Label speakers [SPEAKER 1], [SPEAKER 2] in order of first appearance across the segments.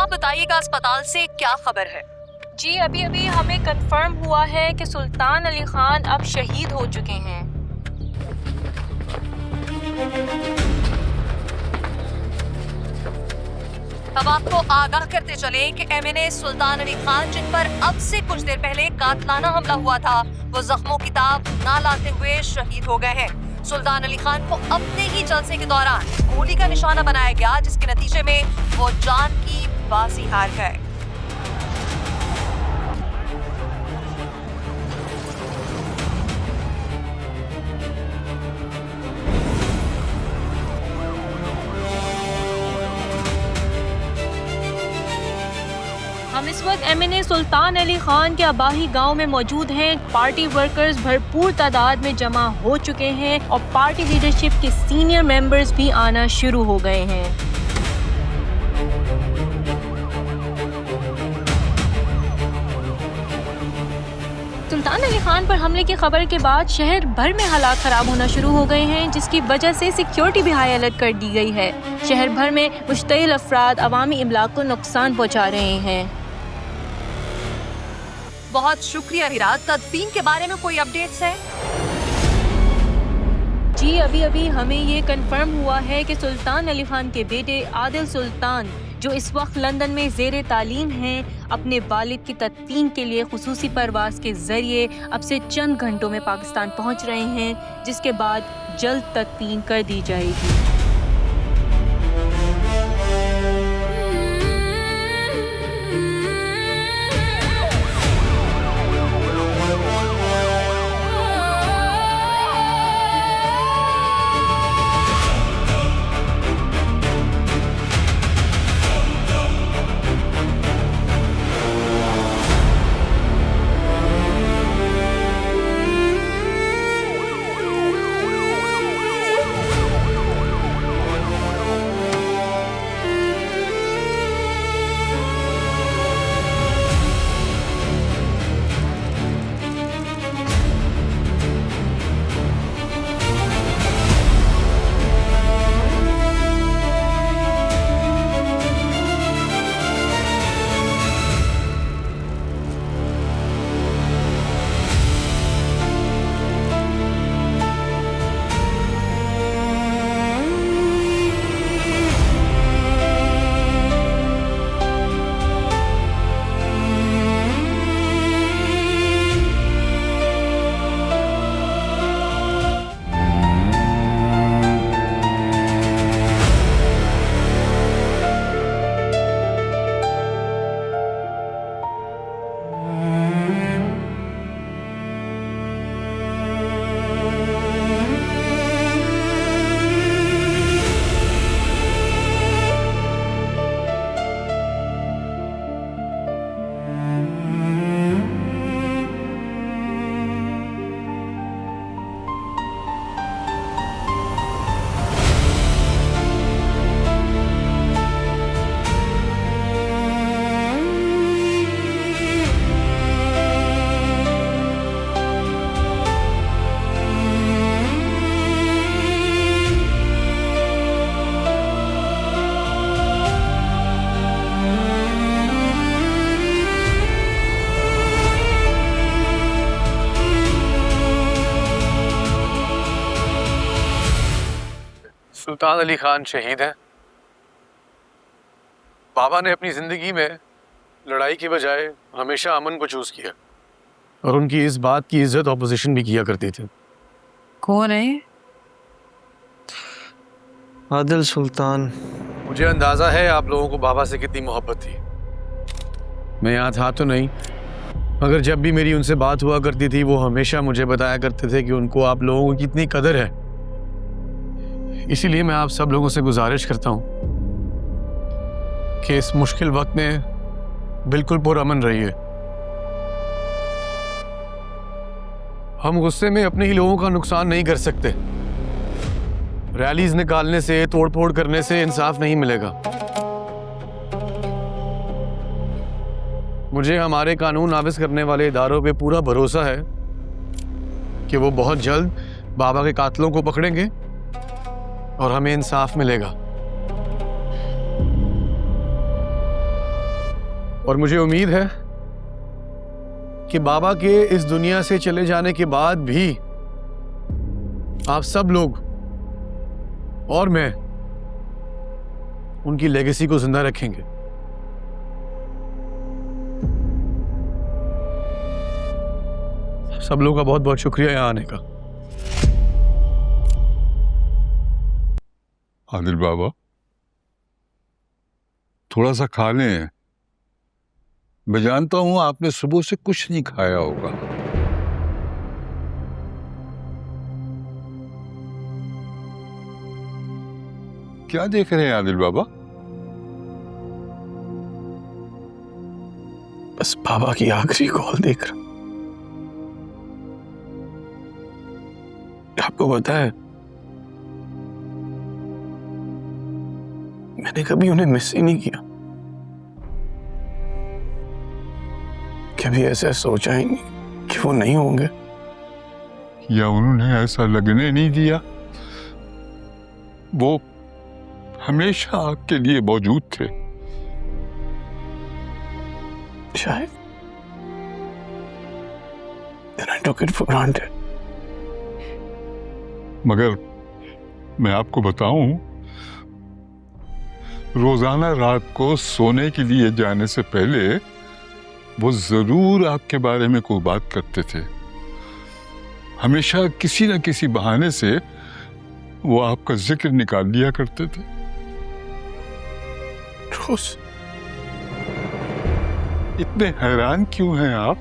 [SPEAKER 1] आप बताइएगा अस्पताल से क्या खबर है?
[SPEAKER 2] जी अभी अभी हमें कंफर्म हुआ है कि सुल्तान अली खान अब शहीद हो चुके हैं।
[SPEAKER 1] अब आपको आगाह करते चले कि एमएनए सुल्तान अली खान, जिन पर अब से कुछ देर पहले कातलाना हमला हुआ था, वो जख्मों की ताब ना लाते हुए शहीद हो गए हैं। सुल्तान अली खान को अपने ही जलसे के दौरान गोली का निशाना बनाया गया, जिसके नतीजे में वो जान की बाजी हार गए।
[SPEAKER 2] हम इस वक्त एमएनए सुल्तान अली खान के अबाही गांव में मौजूद हैं। पार्टी वर्कर्स भरपूर तादाद में जमा हो चुके हैं और पार्टी लीडरशिप के सीनियर मेंबर्स भी आना शुरू हो गए हैं। सुल्तान अली खान पर हमले की खबर के बाद शहर भर में हालात खराब होना शुरू हो गए हैं, जिसकी वजह से सिक्योरिटी भी हाई अलर्ट कर दी गई है। शहर भर में मुश्तइल अफराद अवामी इमलाक को नुकसान पहुंचा रहे हैं।
[SPEAKER 1] बहुत शुक्रिया हीरा। तदफीन के बारे में कोई अपडेट्स है?
[SPEAKER 2] जी अभी अभी हमें ये कंफर्म हुआ है कि सुल्तान अली खान के बेटे आदिल सुल्तान, जो इस वक्त लंदन में ज़ेरे तालीम हैं, अपने वालिद की तदफीन के लिए खुसूसी परवाज़ के ज़रिए अब से चंद घंटों में पाकिस्तान पहुंच रहे हैं, जिसके बाद जल्द तदफीन कर दी जाएगी।
[SPEAKER 3] सुल्तान अली खान शहीद हैं। बाबा ने अपनी ज़िंदगी में लड़ाई के बजाय हमेशा अमन को चूज़ किया और उनकी इस बात की इज्जत ऑपोजिशन भी किया करती थी।
[SPEAKER 4] कौन है? आदिल सुल्तान।
[SPEAKER 3] मुझे अंदाज़ा है आप लोगों को बाबा से कितनी मोहब्बत थी। मैं यहाँ था तो नहीं, मगर जब भी मेरी उनसे बात हुआ करती थी वो हमेशा मुझे बताया करते थे कि उनको आप लोगों की कितनी कदर है। इसीलिए मैं आप सब लोगों से गुजारिश करता हूँ कि इस मुश्किल वक्त में बिल्कुल पुरअमन रहिए। हम गुस्से में अपने ही लोगों का नुकसान नहीं कर सकते। रैलीज निकालने से, तोड़ फोड़ करने से इंसाफ नहीं मिलेगा। मुझे हमारे कानून नाफिज करने वाले इदारों पे पूरा भरोसा है कि वो बहुत जल्द बाबा के कातलों को पकड़ेंगे और हमें इंसाफ मिलेगा। और मुझे उम्मीद है कि बाबा के इस दुनिया से चले जाने के बाद भी आप सब लोग और मैं उनकी लेगेसी को जिंदा रखेंगे। सब लोगों का बहुत बहुत शुक्रिया यहाँ आने का।
[SPEAKER 5] आदिल बाबा, थोड़ा सा खा लें। मैं जानता हूं आपने सुबह से कुछ नहीं खाया होगा। क्या देख रहे हैं आदिल बाबा?
[SPEAKER 3] बस बाबा की आखिरी कॉल देख रहा। आपको पता है, मैंने कभी उन्हें मिस ही नहीं किया। कभी ऐसा सोचा ही नहीं कि वो नहीं होंगे।
[SPEAKER 5] या उन्होंने ऐसा लगने नहीं दिया? वो हमेशा आपके लिए मौजूद थे।
[SPEAKER 3] शायद And I took it for granted.
[SPEAKER 5] मगर मैं आपको बताऊं, रोजाना रात को सोने के लिए जाने से पहले वो जरूर आपके बारे में कोई बात करते थे। हमेशा किसी न किसी बहाने से वो आपका जिक्र निकाल लिया करते थे।
[SPEAKER 3] रोज
[SPEAKER 5] इतने हैरान क्यों हैं आप?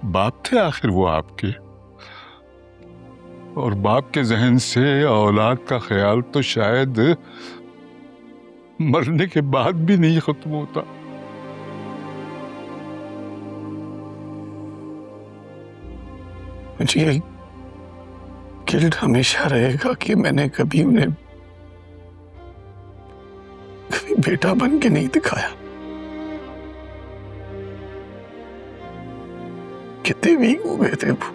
[SPEAKER 5] बाप थे आखिर वो आपके, और बाप के जहन से औलाद का ख्याल तो शायद मरने के बाद भी नहीं खत्म होता।
[SPEAKER 3] मुझे ये गिल्ट हमेशा रहेगा कि मैंने कभी उन्हें कभी बेटा बन के नहीं दिखाया। कितने वीक हो गए थे वो।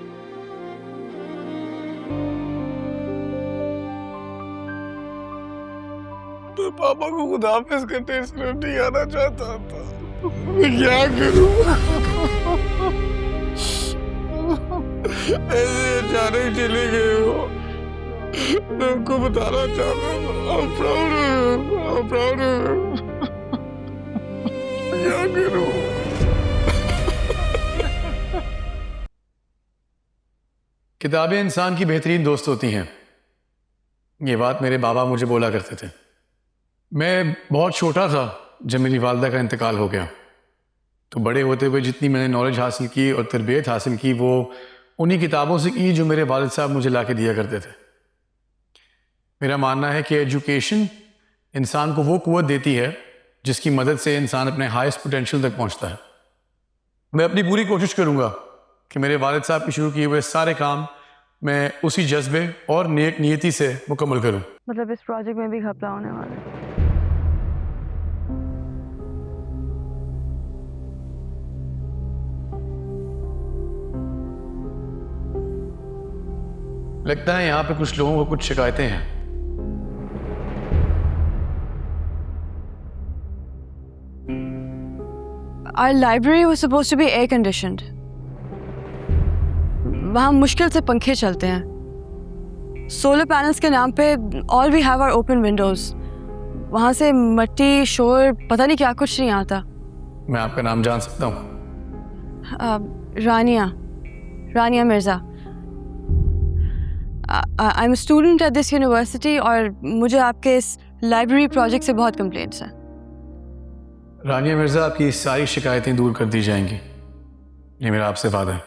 [SPEAKER 3] मैं पापा को खुदाफिज करने सिर्फ नहीं आना चाहता था। मैं क्या करूं? ऐसे अचानक चले गए हो। मैं उनको बताना चाहता था। I'm proud of you. I'm proud of you. क्या करूं? किताबें इंसान की बेहतरीन दोस्त होती हैं। ये बात मेरे बाबा मुझे बोला करते थे। मैं बहुत छोटा था जब मेरी वालदा का इंतकाल हो गया, तो बड़े होते हुए जितनी मैंने नॉलेज हासिल की और तरबियत हासिल की वो उन्हीं किताबों से की जो मेरे वालिद साहब मुझे ला के दिया करते थे। मेरा मानना है कि एजुकेशन इंसान को वो क़ुव्वत देती है जिसकी मदद से इंसान अपने हाईएस्ट पोटेंशियल तक पहुंचता है। मैं अपनी पूरी कोशिश करूंगा कि मेरे वालिद साहब के शुरू किए हुए सारे काम मैं उसी जज्बे और नेक नियति से मुकम्मल करूं।
[SPEAKER 6] मतलब इस प्रोजेक्ट में भी घपला होने वाला है।
[SPEAKER 3] लगता है यहाँ पे कुछ लोगों को कुछ शिकायतें हैं।
[SPEAKER 6] Our library was supposed to be air conditioned. वहाँ मुश्किल से पंखे चलते हैं। सोलर पैनल्स के नाम पे all we have are open windows. वहाँ से मट्टी, शोर, पता नहीं क्या कुछ नहीं आता।
[SPEAKER 3] मैं आपका नाम जान सकता हूँ?
[SPEAKER 6] रानिया Mirza. I'm a student at this university और मुझे आपके इस लाइब्रेरी प्रोजेक्ट से बहुत कंप्लेंट्स हैं।
[SPEAKER 3] रानिया मिर्ज़ा, आपकी सारी शिकायतें दूर कर दी जाएंगी, ये मेरा आपसे वादा है।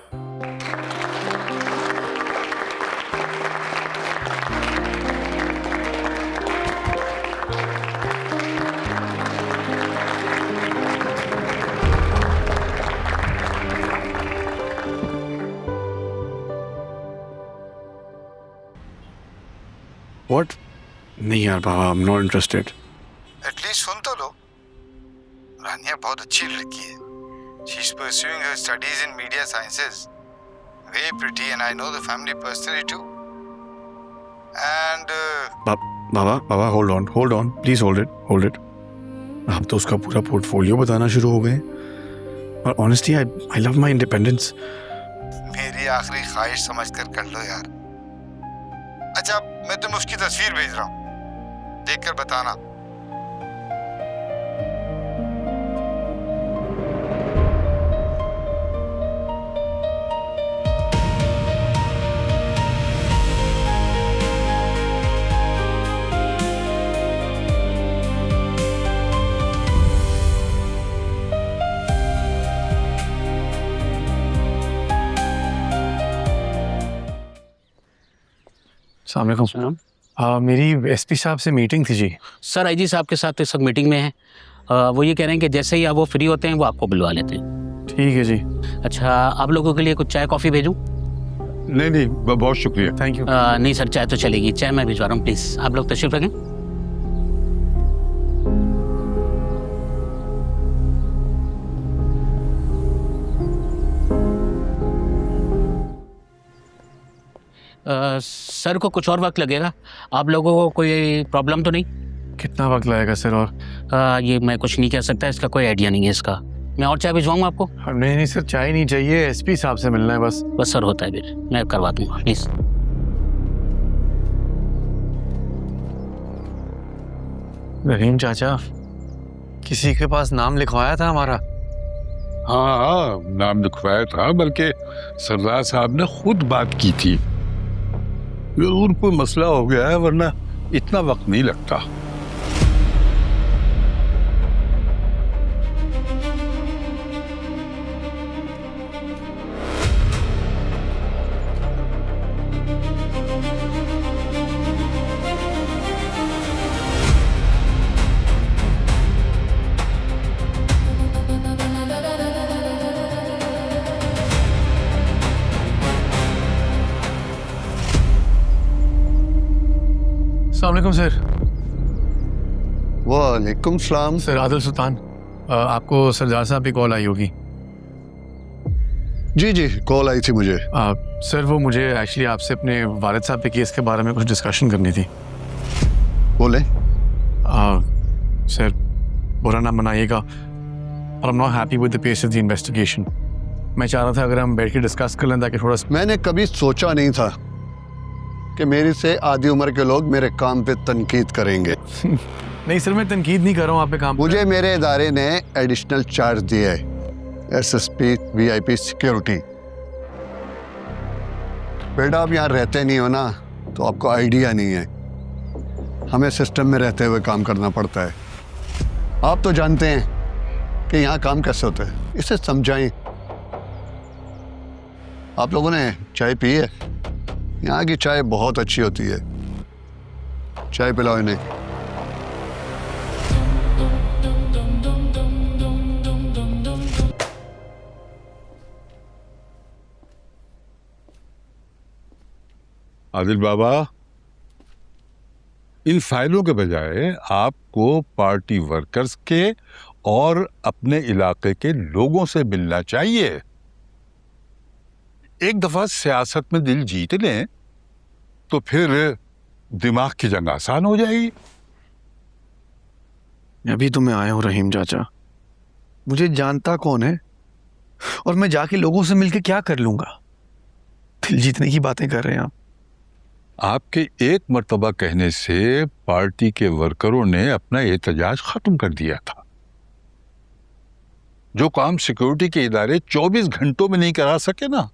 [SPEAKER 3] What? नहीं यार बाबा, I'm not interested.
[SPEAKER 7] एटलीस्ट सुन तो लो। रानिया बहुत अच्छी लड़की है। She is pursuing her studies in media sciences. Very pretty and I know the family personally too. And
[SPEAKER 3] Baba, hold on, please hold it. आप तो उसका पूरा पोर्टफोलियो बताना शुरू हो गए। और honestly I love my independence.
[SPEAKER 7] मेरी आखिरी ख्वाहिश समझकर कर लो यार। अच्छा, मैं तुम्हें उसकी तस्वीर भेज रहा हूँ, देखकर बताना।
[SPEAKER 3] अस्सलाम वालेकुम। मेरी एसपी साहब से मीटिंग थी जी।
[SPEAKER 8] सर आईजी साहब के साथ इस वक्त मीटिंग में है। वो ये कह रहे हैं कि जैसे ही आप वो फ्री होते हैं वो आपको बुलवा लेते हैं।
[SPEAKER 3] ठीक है जी।
[SPEAKER 8] अच्छा, आप लोगों के लिए कुछ चाय कॉफ़ी भेजूं?
[SPEAKER 5] नहीं नहीं, बहुत शुक्रिया।
[SPEAKER 3] Thank you.
[SPEAKER 8] नहीं सर, चाय तो चलेगी, चाय मैं भिजवा रहा हूँ, प्लीज़ आप लोग तशरीफ़ रखें। सर को कुछ और वक्त लगेगा, आप लोगों को कोई प्रॉब्लम तो नहीं?
[SPEAKER 3] कितना वक्त लगेगा सर? और
[SPEAKER 8] ये मैं कुछ नहीं कह सकता, इसका कोई आइडिया नहीं है इसका। मैं और चाय भिजवाऊँ आपको?
[SPEAKER 3] नहीं नहीं सर, चाय नहीं चाहिए, एसपी साहब से मिलना है बस।
[SPEAKER 8] बस सर, होता है फिर मैं करवा दूँगा, प्लीज़।
[SPEAKER 3] रहीम चाचा, किसी के पास नाम लिखवाया था हमारा?
[SPEAKER 5] हाँ, नाम लिखवाया था, बल्कि सरदार साहब ने खुद बात की थी। जरूर कोई मसला हो गया है, वरना इतना वक्त नहीं लगता।
[SPEAKER 3] अस्सलाम वालेकुम सर।
[SPEAKER 9] वालेकुम सलाम।
[SPEAKER 3] सर आदिल सुल्तान, आपको सरदार साहब की कॉल आई होगी।
[SPEAKER 9] जी जी, कॉल आई थी मुझे।
[SPEAKER 3] सर वो मुझे एक्चुअली आपसे अपने वालिद साहब के केस के बारे में कुछ डिस्कशन करनी थी।
[SPEAKER 9] बोले।
[SPEAKER 3] सर बुरा ना मनाइएगा, और I am not happy with the pace of the investigation. मैं चाह रहा था अगर हम बैठ के डिस्कस कर लें ताकि थोड़ा।
[SPEAKER 9] मैंने कभी सोचा नहीं था कि मेरी से आधी उम्र के लोग मेरे काम पे तनकीद करेंगे।
[SPEAKER 3] नहीं सर, मैं तनकीद नहीं कर रहा हूँ आप पे काम।
[SPEAKER 9] मुझे मेरे इदारे ने एडिशनल चार्ज दिया है, एसएसपी वीआईपी सिक्योरिटी। बेटा, आप यहाँ रहते नहीं हो ना, तो आपको आइडिया नहीं है। हमें सिस्टम में रहते हुए काम करना पड़ता है। आप तो जानते हैं कि यहाँ काम कैसे होता है, इसे समझाएं। आप लोगों ने चाय पी है? यहाँ की चाय बहुत अच्छी होती है, चाय पिलाओ इन्हें।
[SPEAKER 5] आदिल बाबा, इन फाइलों के बजाय आपको पार्टी वर्कर्स के और अपने इलाके के लोगों से मिलना चाहिए। एक दफा सियासत में दिल जीत लें तो फिर दिमाग की जंग आसान हो जाएगी।
[SPEAKER 3] अभी तो मैं आया हूँ रहीम चाचा, मुझे जानता कौन है, और मैं जाके लोगों से मिलके क्या कर लूंगा? दिल जीतने की बातें कर रहे हैं आप।
[SPEAKER 5] आपके एक मर्तबा कहने से पार्टी के वर्करों ने अपना एहतजाज खत्म कर दिया था। जो काम सिक्योरिटी के इदारे 24 घंटों में नहीं करा सके ना,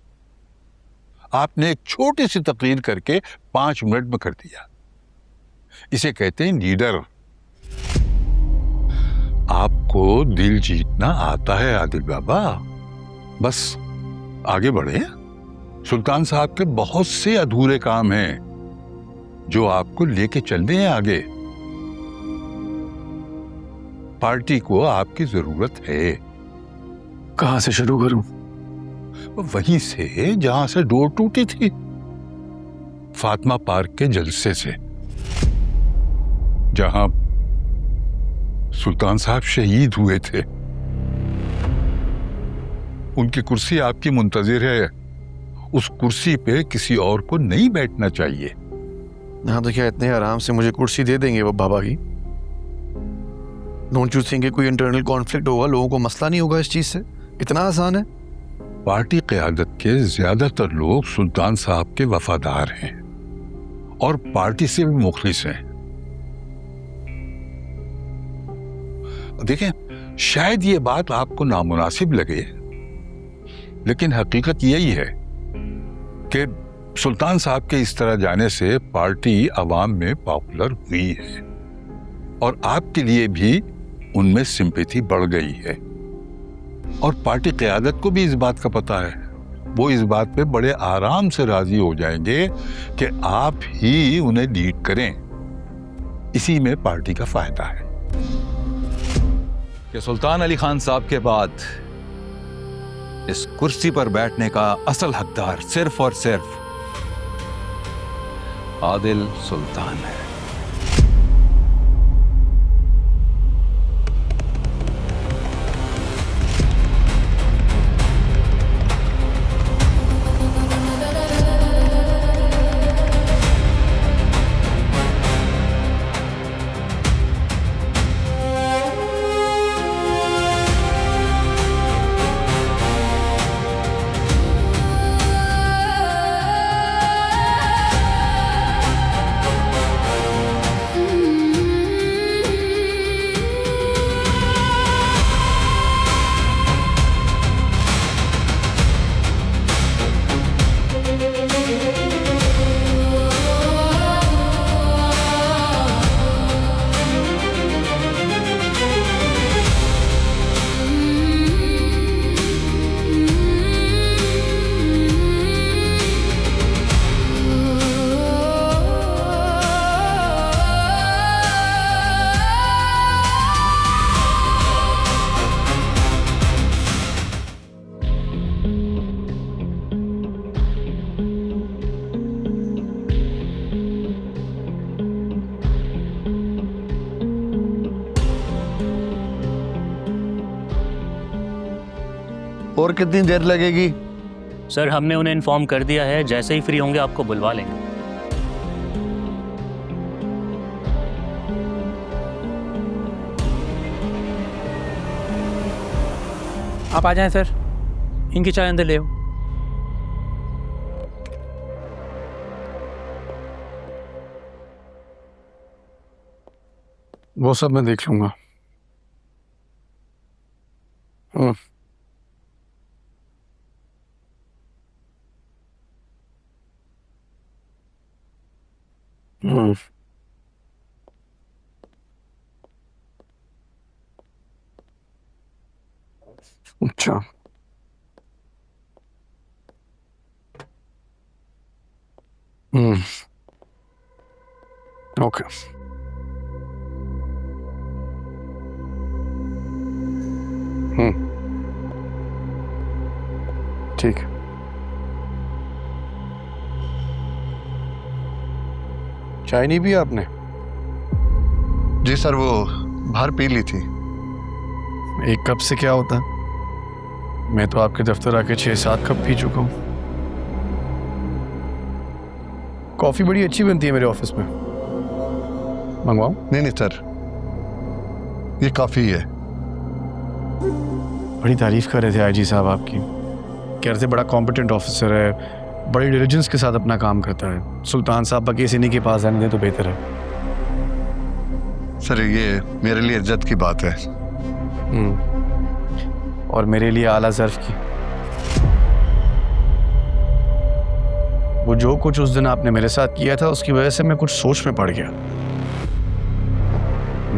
[SPEAKER 5] आपने एक छोटी सी तकरीर करके 5 मिनट में कर दिया। इसे कहते हैं लीडर। आपको दिल जीतना आता है आदिल बाबा, बस आगे बढ़े। सुल्तान साहब के बहुत से अधूरे काम हैं जो आपको लेके चलने हैं आगे। पार्टी को आपकी जरूरत है।
[SPEAKER 3] कहां से शुरू करूं?
[SPEAKER 5] वहीं से जहां से डोर टूटी थी, फातिमा पार्क के जलसे से, जहां सुल्तान साहब शहीद हुए थे। उनकी कुर्सी आपकी मुंतजिर है। उस कुर्सी पे किसी और को नहीं बैठना चाहिए।
[SPEAKER 3] हाँ तो क्या इतने आराम से मुझे कुर्सी दे देंगे वो बाबा की? डोंट यू थिंक कोई इंटरनल कॉन्फ्लिक्ट होगा, लोगों को मसला नहीं होगा इस चीज़ से? इतना आसान है?
[SPEAKER 5] पार्टी क़यादत के ज्यादातर लोग सुल्तान साहब के वफादार हैं और पार्टी से भी मुखलिस हैं। देखें, शायद ये बात आपको नामुनासिब लगे, लेकिन हकीकत यही है कि सुल्तान साहब के इस तरह जाने से पार्टी अवाम में पॉपुलर हुई है और आपके लिए भी उनमें सिंपैथी बढ़ गई है। और पार्टी क़यादत को भी इस बात का पता है, वो इस बात पे बड़े आराम से राजी हो जाएंगे कि आप ही उन्हें लीड करें। इसी में पार्टी का फायदा है
[SPEAKER 10] कि सुल्तान अली खान साहब के बाद इस कुर्सी पर बैठने का असल हकदार सिर्फ और सिर्फ आदिल सुल्तान है।
[SPEAKER 9] और कितनी देर लगेगी?
[SPEAKER 11] सर हमने उन्हें इन्फॉर्म कर दिया है, जैसे ही फ्री होंगे आपको बुलवा लेंगे।
[SPEAKER 4] आप आ जाएं सर, इनकी चाय अंदर ले आओ।
[SPEAKER 3] वो सब मैं देख लूंगा। अच्छा, ओके। ठीक है। चाय नहीं पिया आपने?
[SPEAKER 9] जी सर, वो बाहर पी ली थी।
[SPEAKER 3] एक कप से क्या होता? मैं तो आपके दफ्तर आके 6-7 कप पी चुका हूँ। कॉफी बड़ी अच्छी बनती है मेरे ऑफिस में, मंगवाऊं?
[SPEAKER 9] नहीं नहीं सर, ये काफी है।
[SPEAKER 3] बड़ी तारीफ कर रहे थे आईजी साहब आपकी, कह रहे थे बड़ा कॉम्पिटेंट ऑफिसर है, बड़ी डिलिजेंस के साथ अपना काम करता है। सुल्तान साहब बकीस इन्हीं के पास आने दें तो बेहतर है।
[SPEAKER 9] सर ये मेरे लिए इज्जत की बात है।
[SPEAKER 3] और मेरे लिए आला ज़र्फ की। वो जो कुछ उस दिन आपने मेरे साथ किया था उसकी वजह से मैं कुछ सोच में पड़ गया।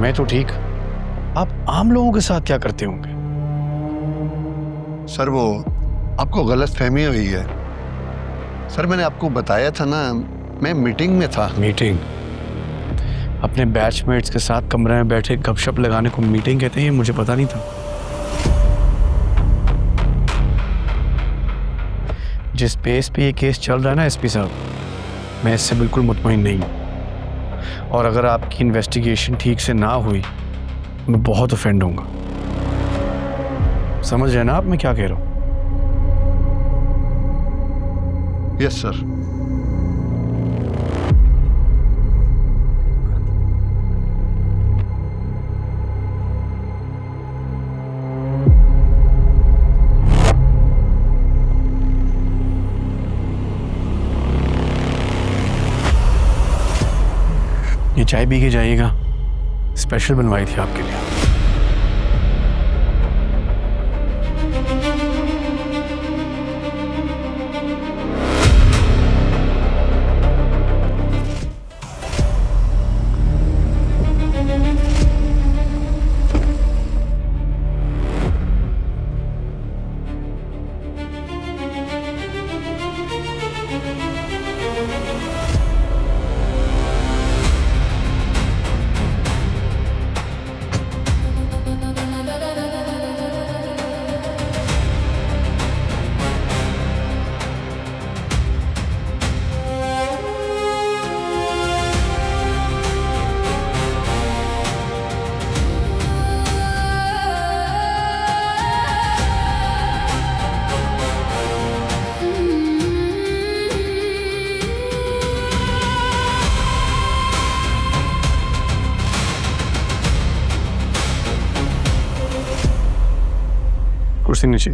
[SPEAKER 3] मैं तो ठीक, आप आम लोगों के साथ क्या करते होंगे?
[SPEAKER 9] सर वो आपको गलत फहमी हुई है। सर मैंने आपको बताया था ना, मैं मीटिंग में था।
[SPEAKER 3] मीटिंग? अपने बैचमेट्स के साथ कमरे में बैठे गपशप लगाने को मीटिंग कहते हैं? मुझे पता नहीं था। जिस पेस पे ये केस चल रहा है ना एसपी साहब, मैं इससे बिल्कुल मुतमईन नहीं हूँ। और अगर आपकी इन्वेस्टिगेशन ठीक से ना हुई, मैं बहुत ऑफेंड होऊंगा। समझ रहे हैं ना आप मैं क्या कह रहा हूँ?
[SPEAKER 9] Yes sir.
[SPEAKER 3] चाय पी के जाइएगा, स्पेशल बनवाई थी आपके लिए। कुर्सी नीचे।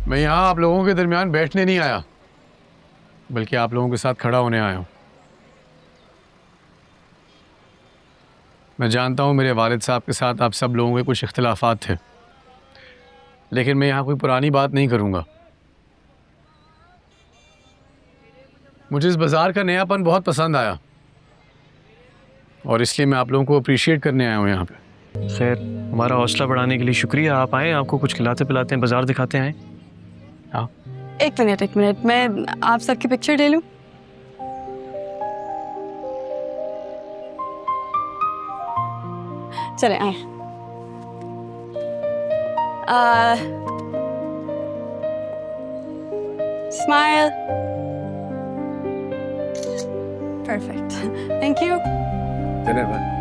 [SPEAKER 3] मैं यहाँ आप लोगों के दरमियान बैठने नहीं आया, बल्कि आप लोगों के साथ खड़ा होने आया हूँ। मैं जानता हूँ मेरे वालिद साहब के साथ आप सब लोगों के कुछ इख्तिलाफात थे, लेकिन मैं यहाँ कोई पुरानी बात नहीं करूँगा। मुझे इस बाज़ार का नयापन बहुत पसंद आया और इसलिए मैं आप लोगों को अप्रिशिएट करने आया हूँ यहाँ पे।
[SPEAKER 11] खैर, हमारा हौसला बढ़ाने के लिए शुक्रिया। आप आए, आपको कुछ खिलाते पिलाते हैं, बाजार दिखाते हैं। हाँ,
[SPEAKER 6] एक मिनट, मैं आप सबकी पिक्चर ले लूं। चले आए। स्माइल। Perfect, thank you.
[SPEAKER 3] धन्यवाद।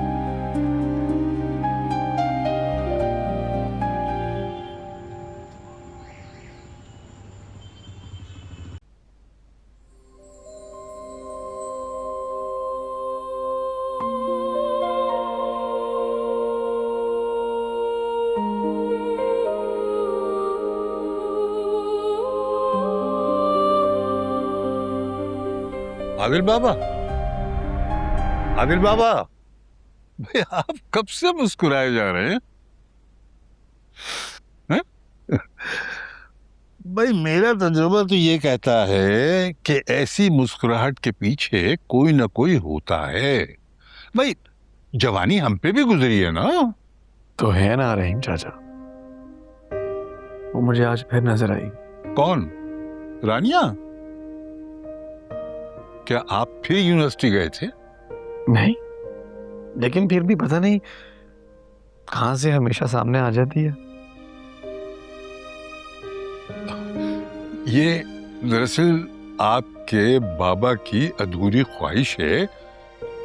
[SPEAKER 5] आदिल बाबा, आदिल बाबा, भाई आप कब से मुस्कुराए जा रहे हैं? भाई मेरा तजुर्बा तो ये कहता है कि ऐसी मुस्कुराहट के पीछे कोई ना कोई होता है। भाई जवानी हम पे भी गुजरी है ना।
[SPEAKER 3] तो है ना रहीम चाचा, वो मुझे आज फिर नजर आई।
[SPEAKER 5] कौन? रानिया? क्या आप फिर यूनिवर्सिटी गए थे?
[SPEAKER 3] नहीं, लेकिन फिर भी पता नहीं कहां से हमेशा सामने आ जाती है।
[SPEAKER 5] ये दरअसल आपके बाबा की अधूरी ख्वाहिश है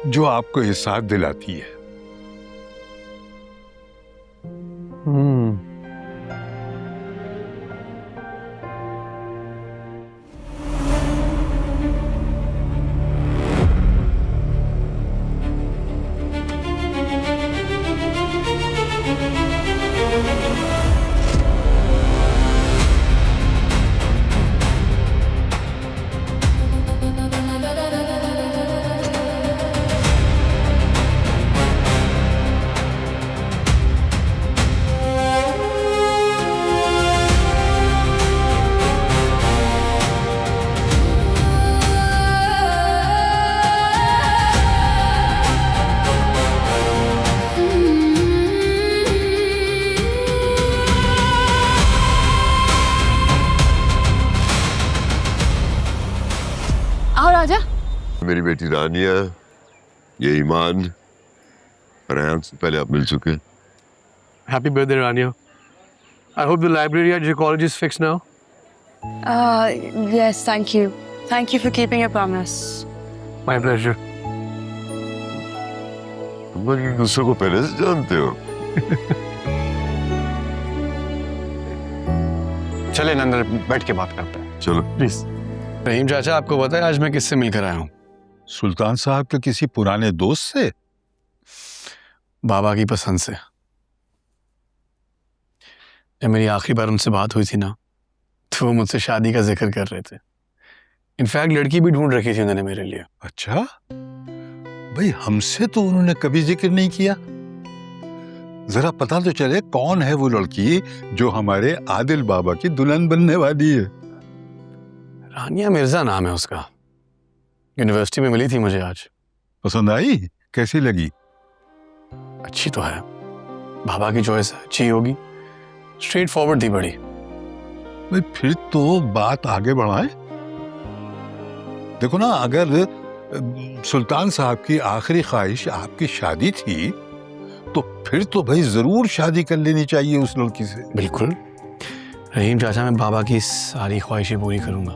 [SPEAKER 5] जो आपको एहसास दिलाती है।
[SPEAKER 12] मेरी बेटी रानिया, ये ईमान, रेहान से पहले आप मिल चुके।
[SPEAKER 3] Happy birthday, Rania. I hope the library at your college is fixed now.
[SPEAKER 6] Yes, thank you. Thank you for keeping your promise.
[SPEAKER 3] My pleasure.
[SPEAKER 12] तुम लोग एक दूसरे को पहले से जानते हो।
[SPEAKER 3] चले अंदर बैठ के बात करते हैं।
[SPEAKER 12] चलो
[SPEAKER 3] प्लीज। रहीम चाचा, आपको पता है आज मैं किससे मिलकर आया हूँ?
[SPEAKER 5] सुल्तान साहब के किसी पुराने दोस्त से?
[SPEAKER 3] बाबा की पसंद से। जब मेरी आखिरी बार उनसे बात हुई थी ना, तो वो मुझसे शादी का जिक्र कर रहे थे। इनफैक्ट लड़की भी ढूंढ रखी थी उन्होंने मेरे लिए।
[SPEAKER 5] अच्छा, भाई हमसे तो उन्होंने कभी जिक्र नहीं किया। जरा पता तो चले कौन है वो लड़की जो हमारे आदिल बाबा की दुल्हन बनने वाली है।
[SPEAKER 3] रानिया मिर्जा नाम है उसका, यूनिवर्सिटी में मिली थी मुझे आज।
[SPEAKER 5] पसंद आई? कैसी लगी?
[SPEAKER 3] अच्छी तो है, बाबा की चॉइस है, अच्छी होगी, स्ट्रेट फॉरवर्ड थी बड़ी।
[SPEAKER 5] भाई फिर तो बात आगे बढ़ाए। देखो ना, अगर सुल्तान साहब की आखिरी ख्वाहिश आपकी शादी थी तो फिर तो भाई जरूर शादी कर लेनी चाहिए उस लड़की से।
[SPEAKER 3] बिल्कुल रहीम चाचा, मैं बाबा की सारी ख्वाहिशें पूरी करूंगा।